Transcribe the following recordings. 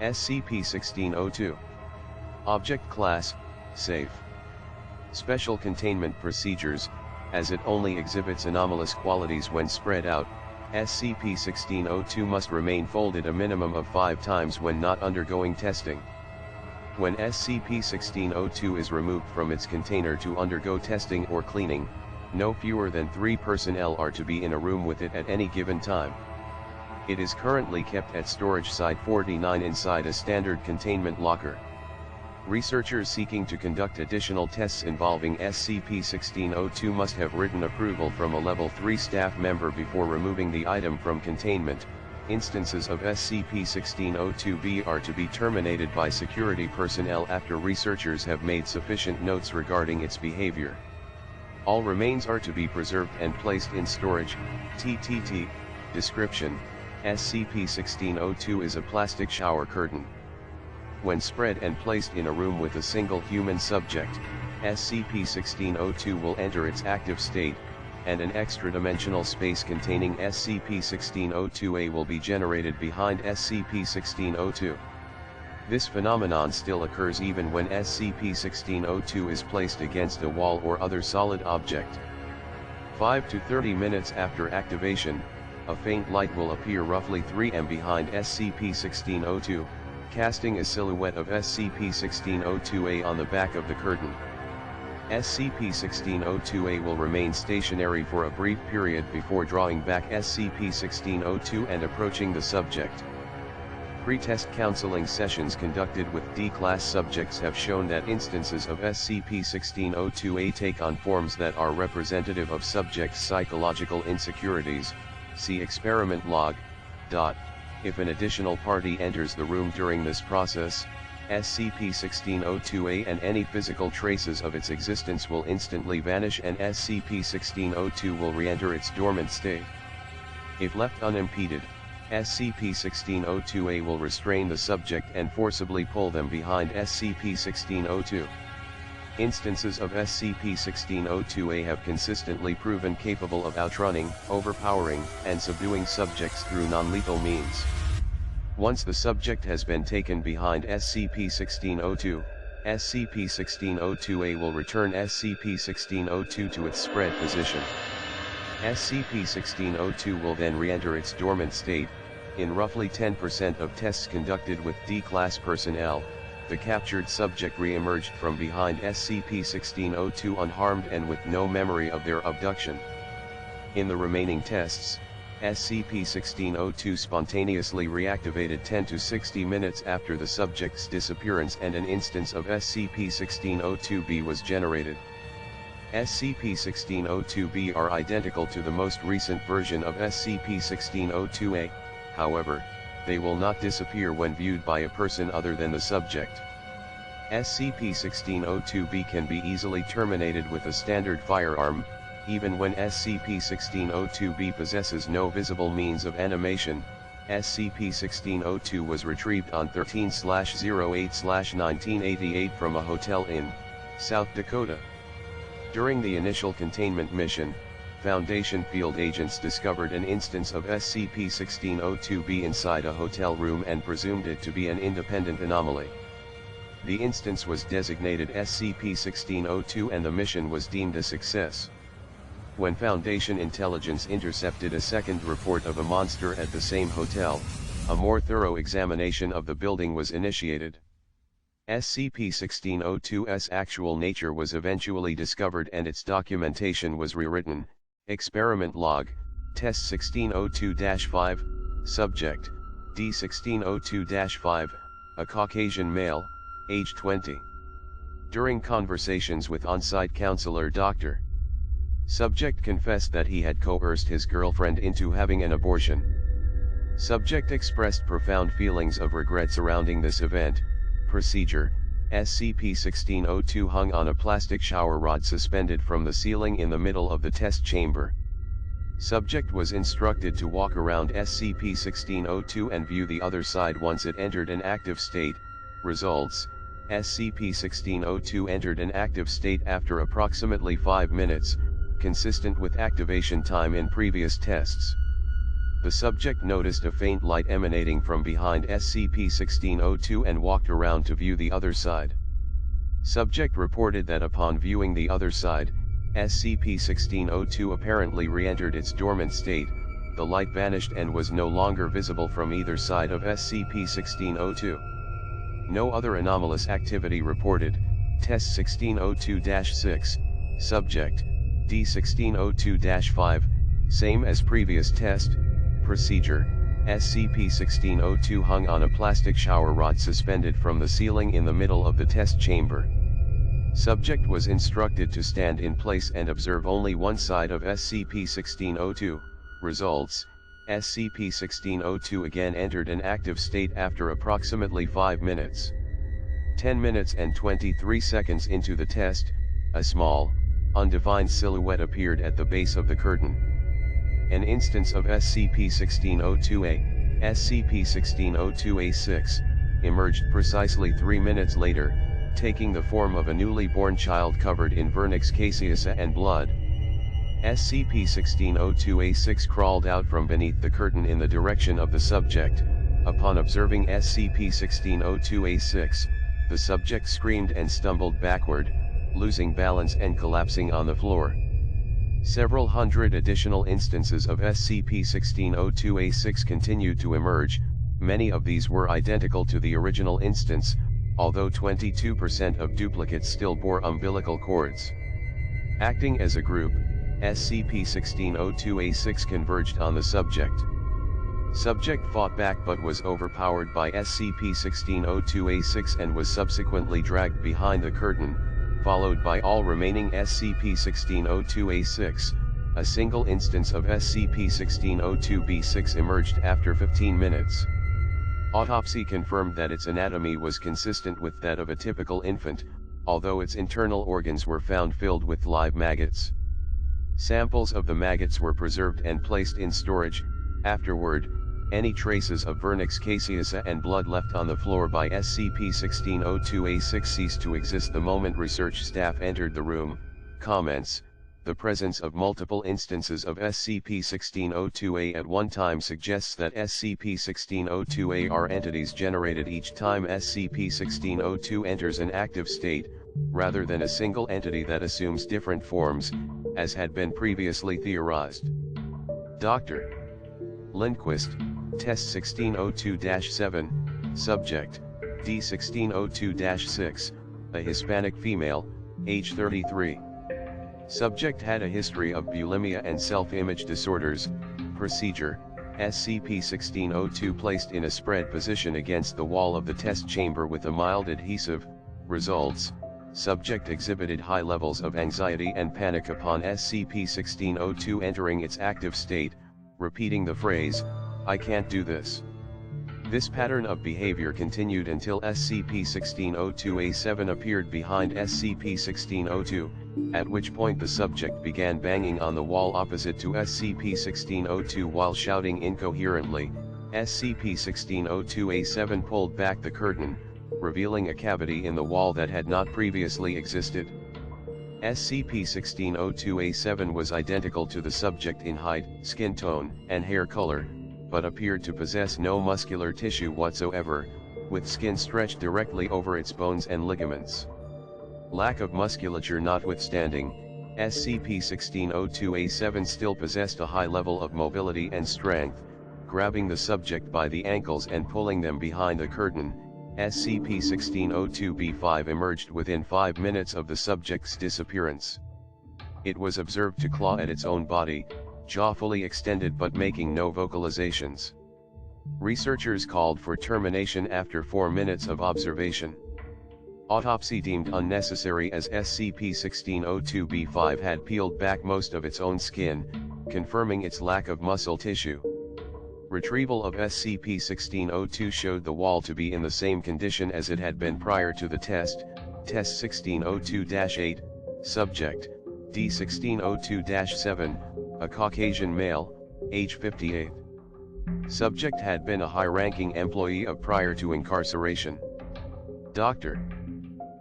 SCP-1602. Object Class, Safe. Special Containment Procedures, as it only exhibits anomalous qualities when spread out, SCP-1602 must remain folded a minimum of 5 times when not undergoing testing. When SCP-1602 is removed from its container to undergo testing or cleaning, no fewer than 3 personnel are to be in a room with it at any given time. It is currently kept at Storage Site 49 inside a standard containment locker. Researchers seeking to conduct additional tests involving SCP-1602 must have written approval from a Level 3 staff member before removing the item from containment. Instances of SCP-1602-B are to be terminated by security personnel after researchers have made sufficient notes regarding its behavior. All remains are to be preserved and placed in storage. TTT. Description: SCP-1602 is a plastic shower curtain. When spread and placed in a room with a single human subject, SCP-1602 will enter its active state, and an extra-dimensional space containing SCP-1602-A will be generated behind SCP-1602. This phenomenon still occurs even when SCP-1602 is placed against a wall or other solid object. 5 to 30 minutes after activation, a faint light will appear roughly 3 m behind SCP-1602, casting a silhouette of SCP-1602-A on the back of the curtain. SCP-1602-A will remain stationary for a brief period before drawing back SCP-1602 and approaching the subject. Pre-test counseling sessions conducted with D-Class subjects have shown that instances of SCP-1602-A take on forms that are representative of subjects' psychological insecurities. See experiment log. If an additional party enters the room during this process, SCP-1602-A and any physical traces of its existence will instantly vanish and SCP-1602 will re-enter its dormant state. If left unimpeded, SCP-1602-A will restrain the subject and forcibly pull them behind SCP-1602. Instances of SCP-1602-A have consistently proven capable of outrunning, overpowering, and subduing subjects through non-lethal means. Once the subject has been taken behind SCP-1602, SCP-1602-A will return SCP-1602 to its spread position. SCP-1602 will then re-enter its dormant state. In roughly 10% of tests conducted with D-Class personnel, the captured subject re-emerged from behind SCP-1602 unharmed and with no memory of their abduction. In the remaining tests, SCP-1602 spontaneously reactivated 10 to 60 minutes after the subject's disappearance and an instance of SCP-1602-B was generated. SCP-1602-B are identical to the most recent version of SCP-1602-A, however, they will not disappear when viewed by a person other than the subject. SCP-1602-B can be easily terminated with a standard firearm, even when SCP-1602-B possesses no visible means of animation. SCP-1602 was retrieved on 13/08/1988 from a hotel in South Dakota. During the initial containment mission, Foundation field agents discovered an instance of SCP-1602-B inside a hotel room and presumed it to be an independent anomaly. The instance was designated SCP-1602 and the mission was deemed a success. When Foundation intelligence intercepted a second report of a monster at the same hotel, a more thorough examination of the building was initiated. SCP-1602's actual nature was eventually discovered and its documentation was rewritten. Experiment log, Test 1602-5, Subject, D1602-5, a Caucasian male, age 20. During conversations with on-site counselor Dr. Subject confessed that he had coerced his girlfriend into having an abortion. Subject expressed profound feelings of regret surrounding this event. Procedure: SCP-1602 hung on a plastic shower rod suspended from the ceiling in the middle of the test chamber. Subject was instructed to walk around SCP-1602 and view the other side once it entered an active state. Results: SCP-1602 entered an active state after approximately 5 minutes, consistent with activation time in previous tests. The subject noticed a faint light emanating from behind SCP-1602 and walked around to view the other side. Subject reported that upon viewing the other side, SCP-1602 apparently re-entered its dormant state, the light vanished and was no longer visible from either side of SCP-1602. No other anomalous activity reported. Test 1602-6, Subject, D1602-5, same as previous test. Procedure, SCP-1602 hung on a plastic shower rod suspended from the ceiling in the middle of the test chamber. Subject was instructed to stand in place and observe only one side of SCP-1602. Results, SCP-1602 again entered an active state after approximately 5 minutes. 10 minutes and 23 seconds into the test, a small, undefined silhouette appeared at the base of the curtain. An instance of SCP-1602-A, SCP-1602-A6, emerged precisely 3 minutes later, taking the form of a newly born child covered in vernix caseosa and blood. SCP-1602-A6 crawled out from beneath the curtain in the direction of the subject. Upon observing SCP-1602-A6, the subject screamed and stumbled backward, losing balance and collapsing on the floor. Several hundred additional instances of SCP-1602-A6 continued to emerge. Many of these were identical to the original instance, although 22% of duplicates still bore umbilical cords. Acting as a group, SCP-1602-A6 converged on the subject. Subject fought back but was overpowered by SCP-1602-A6 and was subsequently dragged behind the curtain, followed by all remaining SCP-1602-A6. A single instance of SCP-1602-B6 emerged after 15 minutes. Autopsy confirmed that its anatomy was consistent with that of a typical infant, although its internal organs were found filled with live maggots. Samples of the maggots were preserved and placed in storage. Afterward, any traces of vernix caseosa and blood left on the floor by SCP-1602-A6 ceased to exist the moment research staff entered the room. Comments: the presence of multiple instances of SCP-1602-A at one time suggests that SCP-1602-A are entities generated each time SCP-1602 enters an active state, rather than a single entity that assumes different forms, as had been previously theorized. Dr. Lindquist, Test 1602-7, Subject, D1602-6, a Hispanic female, age 33. Subject had a history of bulimia and self-image disorders. Procedure, SCP-1602 placed in a spread position against the wall of the test chamber with a mild adhesive. Results, subject exhibited high levels of anxiety and panic upon SCP-1602 entering its active state, repeating the phrase, "I can't do this." This pattern of behavior continued until SCP-1602-A7 appeared behind SCP-1602, at which point the subject began banging on the wall opposite to SCP-1602 while shouting incoherently. SCP-1602-A7 pulled back the curtain, revealing a cavity in the wall that had not previously existed. SCP-1602-A7 was identical to the subject in height, skin tone, and hair color, but appeared to possess no muscular tissue whatsoever, with skin stretched directly over its bones and ligaments. Lack of musculature notwithstanding, SCP-1602-A7 still possessed a high level of mobility and strength. Grabbing the subject by the ankles and pulling them behind the curtain, SCP-1602-B5 emerged within 5 minutes of the subject's disappearance. It was observed to claw at its own body, jaw fully extended but making no vocalizations. Researchers called for termination after 4 minutes of observation. Autopsy deemed unnecessary as SCP-1602-B5 had peeled back most of its own skin, confirming its lack of muscle tissue. Retrieval of SCP-1602 showed the wall to be in the same condition as it had been prior to the test. Test 1602-8, Subject, D1602-7, a Caucasian male, age 58. Subject had been a high-ranking employee prior to incarceration. Doctor,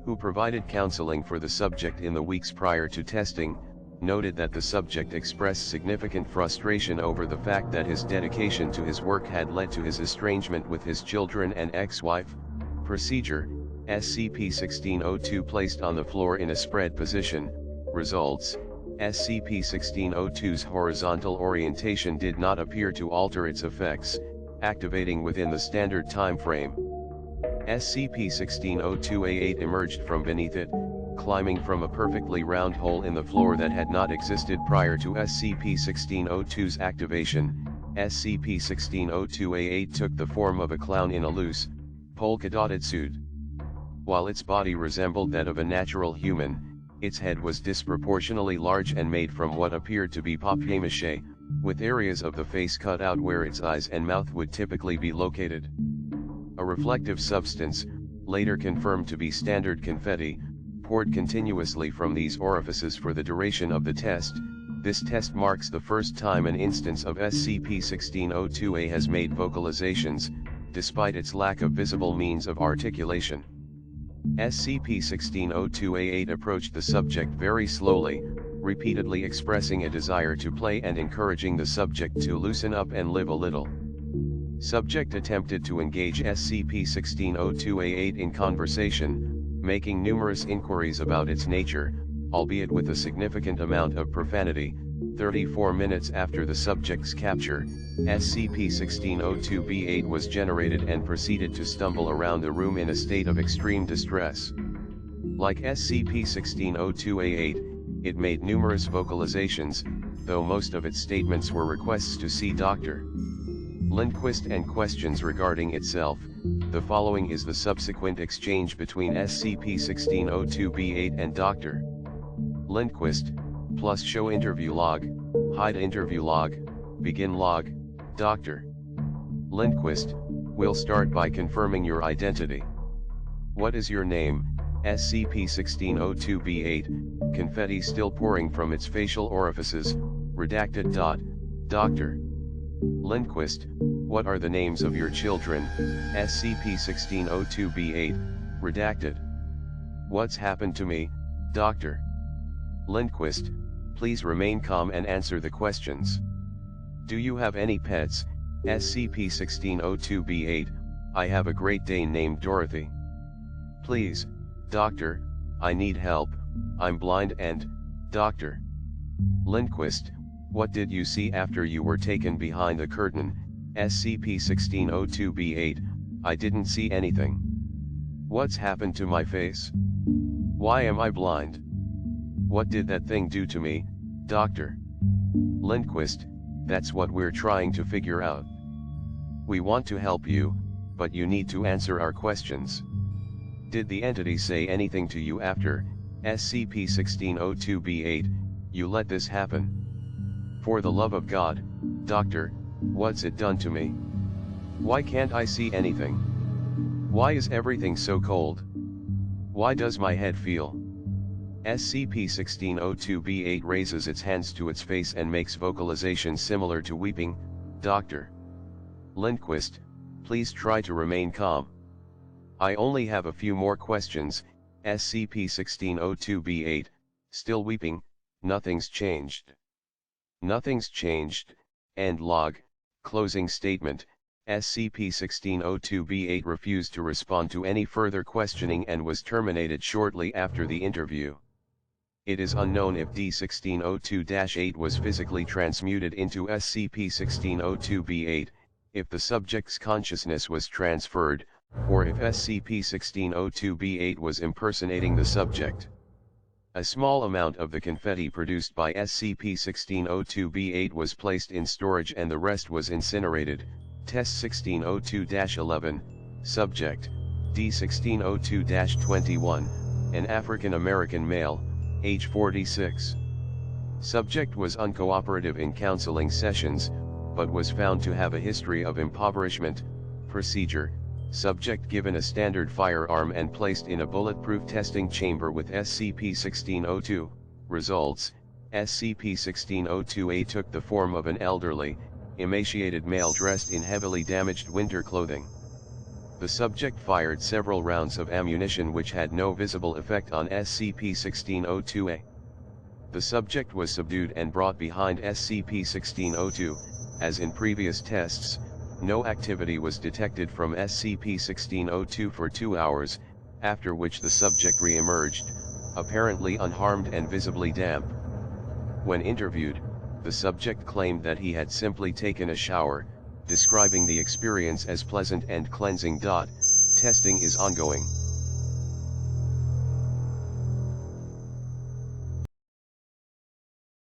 who provided counseling for the subject in the weeks prior to testing, noted that the subject expressed significant frustration over the fact that his dedication to his work had led to his estrangement with his children and ex-wife. Procedure: SCP-1602 placed on the floor in a spread position. Results: SCP-1602's horizontal orientation did not appear to alter its effects, activating within the standard time frame. SCP-1602-A8 emerged from beneath it, climbing from a perfectly round hole in the floor that had not existed prior to SCP-1602's activation. SCP-1602-A8 took the form of a clown in a loose, polka-dotted suit. While its body resembled that of a natural human, its head was disproportionately large and made from what appeared to be papier-mâché, with areas of the face cut out where its eyes and mouth would typically be located. A reflective substance, later confirmed to be standard confetti, poured continuously from these orifices for the duration of the test. This test marks the first time an instance of SCP-1602-A has made vocalizations, despite its lack of visible means of articulation. SCP-1602-A8 approached the subject very slowly, repeatedly expressing a desire to play and encouraging the subject to loosen up and live a little. Subject attempted to engage SCP-1602-A8 in conversation, making numerous inquiries about its nature, albeit with a significant amount of profanity. 34 minutes after the subject's capture, SCP-1602-B8 was generated and proceeded to stumble around the room in a state of extreme distress. Like SCP-1602-A8, it made numerous vocalizations, though most of its statements were requests to see Dr. Lindquist and questions regarding itself. The following is the subsequent exchange between SCP-1602-B8 and Dr. Lindquist, plus show interview log, hide interview log, begin log. Dr. Lindquist, we'll start by confirming your identity. What is your name? SCP-1602-B8, confetti still pouring from its facial orifices, redacted. Dr. Lindquist, what are the names of your children? SCP-1602-B8, redacted. What's happened to me, Dr. Lindquist? Please remain calm and answer the questions. Do you have any pets? SCP-1602-B8, I have a Great Dane named Dorothy. Please, Doctor, I need help, I'm blind and, Dr. Lindquist, what did you see after you were taken behind the curtain? SCP-1602-B8, I didn't see anything. What's happened to my face? Why am I blind? What did that thing do to me, Dr. Lindquist? That's what we're trying to figure out. We want to help you, but you need to answer our questions. Did the entity say anything to you after, SCP-1602-B8, you let this happen? For the love of God, Doctor, what's it done to me? Why can't I see anything? Why is everything so cold? Why does my head feel? SCP-1602-B8 raises its hands to its face and makes vocalization similar to weeping. Dr. Lindquist, please try to remain calm. I only have a few more questions. SCP-1602-B8, still weeping, nothing's changed. Nothing's changed. End log. Closing statement. SCP-1602-B8 refused to respond to any further questioning and was terminated shortly after the interview. It is unknown if D-1602-8 was physically transmuted into SCP-1602-B8, if the subject's consciousness was transferred, or if SCP-1602-B8 was impersonating the subject. A small amount of the confetti produced by SCP-1602-B8 was placed in storage and the rest was incinerated. Test 1602-11, Subject, D-1602-21, an African American male, age 46. Subject was uncooperative in counseling sessions, but was found to have a history of impoverishment. Procedure: subject given a standard firearm and placed in a bulletproof testing chamber with SCP-1602. Results: SCP-1602-A took the form of an elderly, emaciated male dressed in heavily damaged winter clothing. The subject fired several rounds of ammunition which had no visible effect on SCP-1602-A. The subject was subdued and brought behind SCP-1602, as in previous tests, no activity was detected from SCP-1602 for 2 hours, after which the subject re-emerged, apparently unharmed and visibly damp. When interviewed, the subject claimed that he had simply taken a shower, describing the experience as pleasant and cleansing. Testing is ongoing.